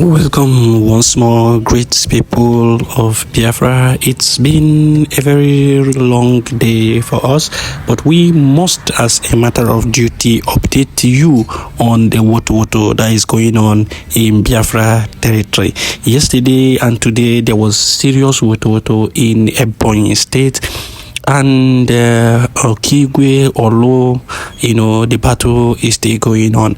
Welcome once more, great people of Biafra. It's been a very long day for us, but we must, as a matter of duty, update you on the Woto that is going on in Biafra territory. Yesterday and today, there was serious Woto in Ebonyi state. And Okigwe, Olo, the battle is still going on.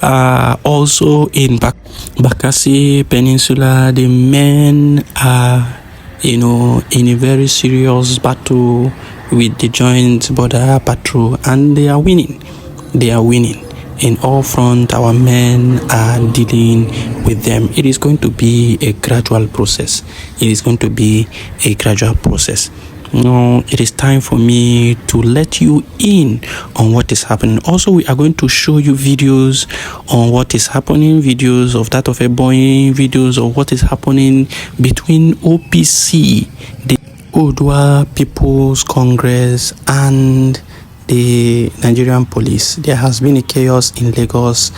Also in Bakassi Peninsula, the men are, in a very serious battle with the joint border patrol, and they are winning. They are winning. In all front, our men are dealing with them. It is going to be a gradual process. It is going to be a gradual process. It is time for me to let you in on what is happening. Also, we are going to show you videos on what is happening, videos of that of Ebonyi, videos of what is happening between OPC, the Odua People's Congress, and the Nigerian police. There has been a chaos in Lagos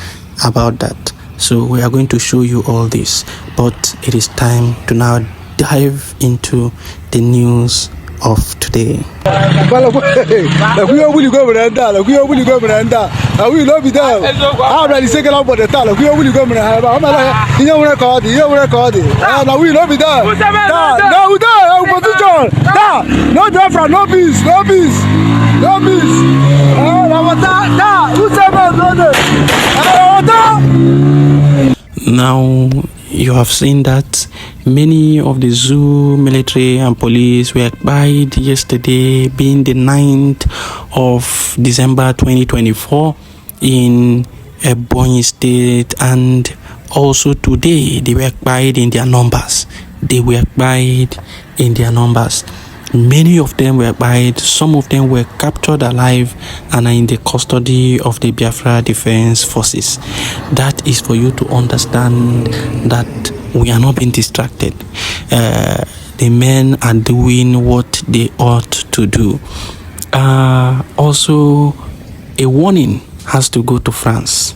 about that. So we are going to show you all this. But it is time to now dive into the news of today. Now, you have seen that many of the zoo, military and police were Kpaid yesterday, being the 9th of December 2024 in Ebonyi state, and also today they were Kpaid in their numbers. They were Kpaid in their numbers. Many of them were Kpaid, some of them were captured alive and are in the custody of the Biafra Defense Forces. That is for you to understand that we are not being distracted. The men are doing what they ought to do. Also, a warning has to go to France.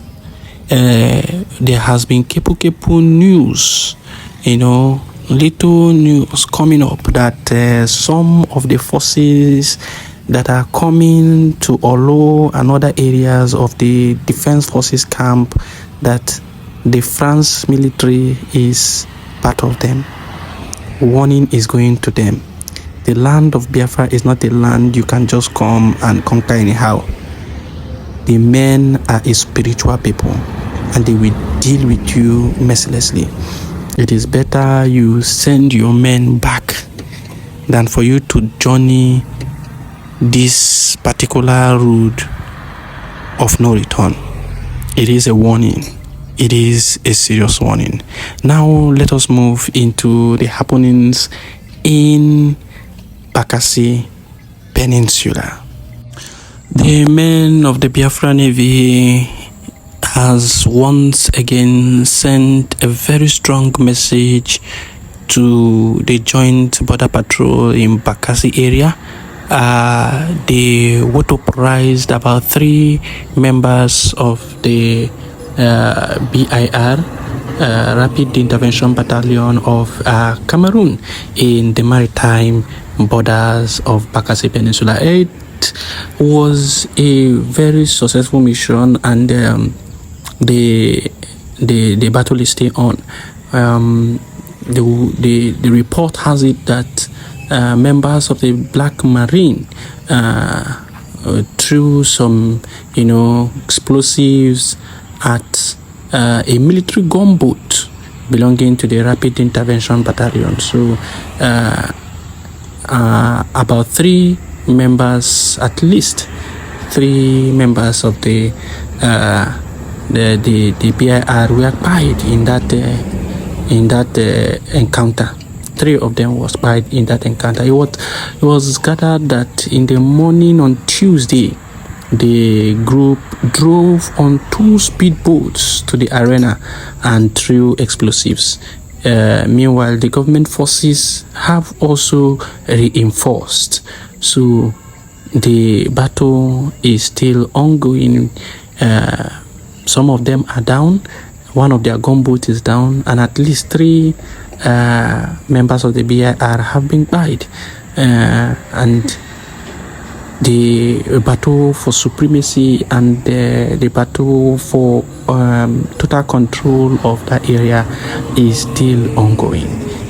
There has been Kepu news, little news coming up that some of the forces that are coming to Olo and other areas of the Defense Forces camp, that the France military is part of them. Warning is going to them. The land of Biafra is not a land you can just come and conquer anyhow. The men are a spiritual people, and they will deal with you mercilessly. It is better you send your men back than for you to journey this particular route of no return. It is a warning. It is a serious warning. Now let us move into the happenings in Bakassi Peninsula. The men of the Biafra Navy has once again sent a very strong message to the joint border patrol in Bakassi area. They Woto about 3 members of the BIR, Rapid Intervention Battalion of Cameroon, in the maritime borders of Bakassi Peninsula. It was a very successful mission, and the battle is still on. The report has it that members of the Black Marine threw some explosives at a military gunboat belonging to the Rapid Intervention Battalion. So about 3 members, at least 3 members of the BIR were Kpaid in that encounter. 3 of them was Kpaid in that encounter. It was gathered that in the morning on Tuesday, the group drove on 2 speedboats to the arena and threw explosives. Meanwhile, the government forces have also reinforced. So the battle is still ongoing. Some of them are down, one of their gunboats is down, and at least 3 members of the BIR have been killed. And the battle for supremacy and the battle for total control of that area is still ongoing.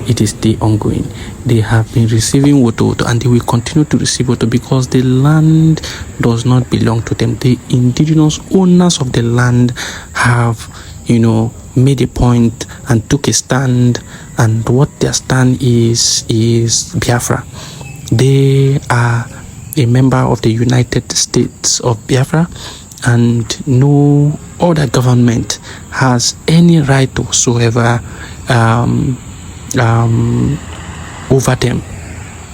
It is still ongoing. They have been receiving Woto, and they will continue to receive Woto because the land does not belong to them. The indigenous owners of the land have, made a point and took a stand, and what their stand is Biafra. They are a member of the United States of Biafra, and no other government has any right whatsoever over them.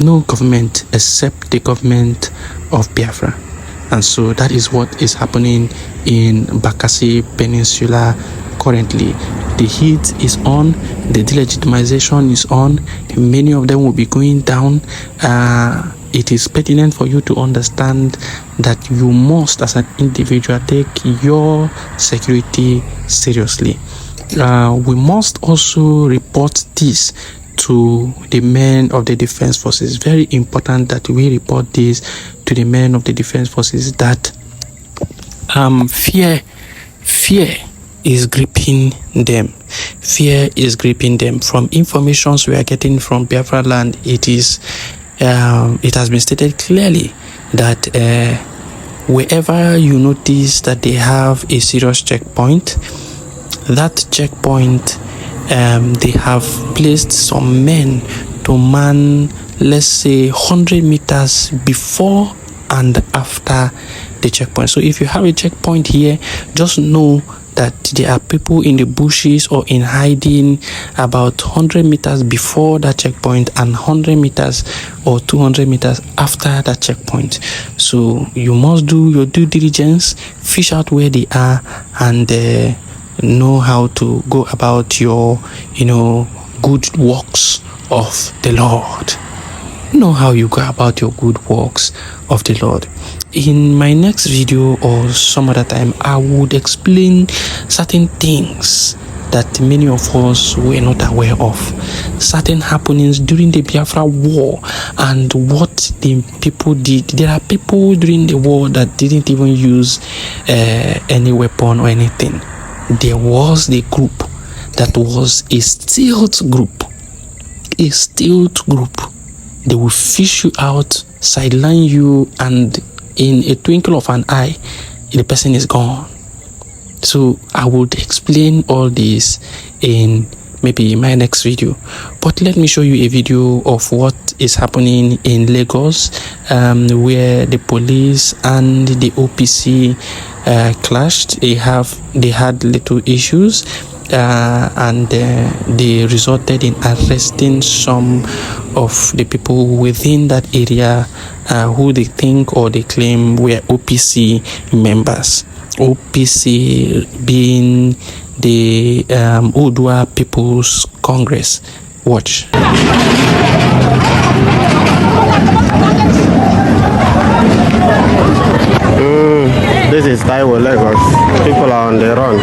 No government except the government of Biafra. And so that is what is happening in Bakassi Peninsula currently. The heat is on, the delegitimization is on, many of them will be going down. It is pertinent for you to understand that you must, as an individual, take your security seriously. We must also report this to the men of the defense forces. Very important that we report this to the men of the defense forces, that fear is gripping them. Fear is gripping them. From informations we are getting from Biafra land, it has been stated clearly that wherever you notice that they have a serious checkpoint, that checkpoint, they have placed some men to man, let's say, 100 meters before and after the checkpoint. So if you have a checkpoint here, just know that there are people in the bushes or in hiding about 100 meters before that checkpoint and 100 meters or 200 meters after that checkpoint. So you must do your due diligence, fish out where they are, and know how to go about your, good works of the Lord. Know how you go about your good works of the Lord. In my next video or some other time, I would explain certain things that many of us were not aware of, certain happenings during the Biafra war and what the people did. There are people during the war that didn't even use any weapon or anything. There was the group that was a stealth group. A stealth group. They will fish you out, sideline you, and in a twinkle of an eye, the person is gone. So I would explain all this in maybe my next video. But let me show you a video of what is happening in Lagos, where the police and the OPC clashed. They had little issues, and they resulted in arresting some of the people within that area who they think or they claim were OPC members. OPC being the Odua People's Congress. Watch. This is Taiwo, Lagos. People are on the run.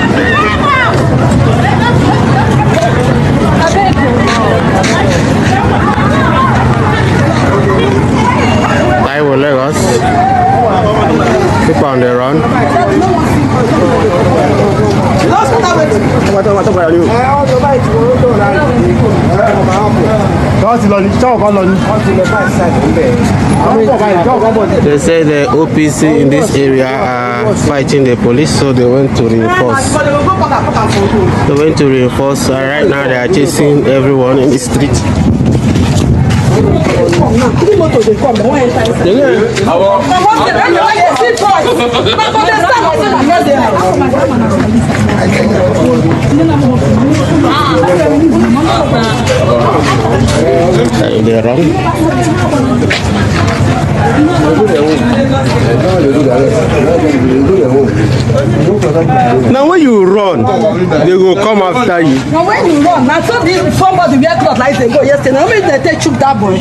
Taiwo, Lagos. People on the run. They say the OPC in this area are fighting the police, so they went to reinforce. Right now they are chasing everyone in the street. They're wrong. Now when you run, they will come after you. Now when you run, now somebody wear cloth like they go yesterday. How many they take chook that boy?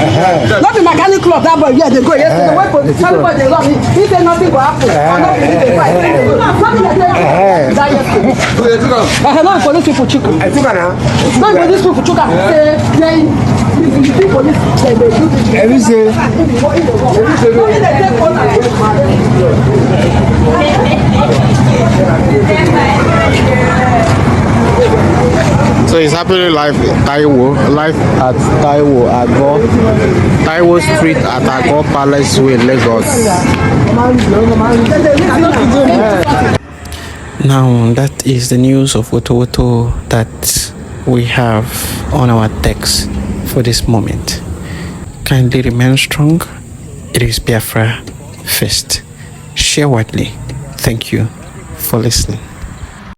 Not the mechanic cloth that boy wear they go yesterday. When police somebody they run, he say nothing will happen. I'm not believe they fight. Nothing they take that yesterday. I have not police people chook. I think now. Not police people chook. Say they police they do this. Every say. Only they take one. So it's happening live at Taiwo Street at Agor Palace Way, Lagos. Now that is the news of Woto that we have on our text for this moment. Kindly remain strong. It is Biafra first. Share widely. Thank you for listening.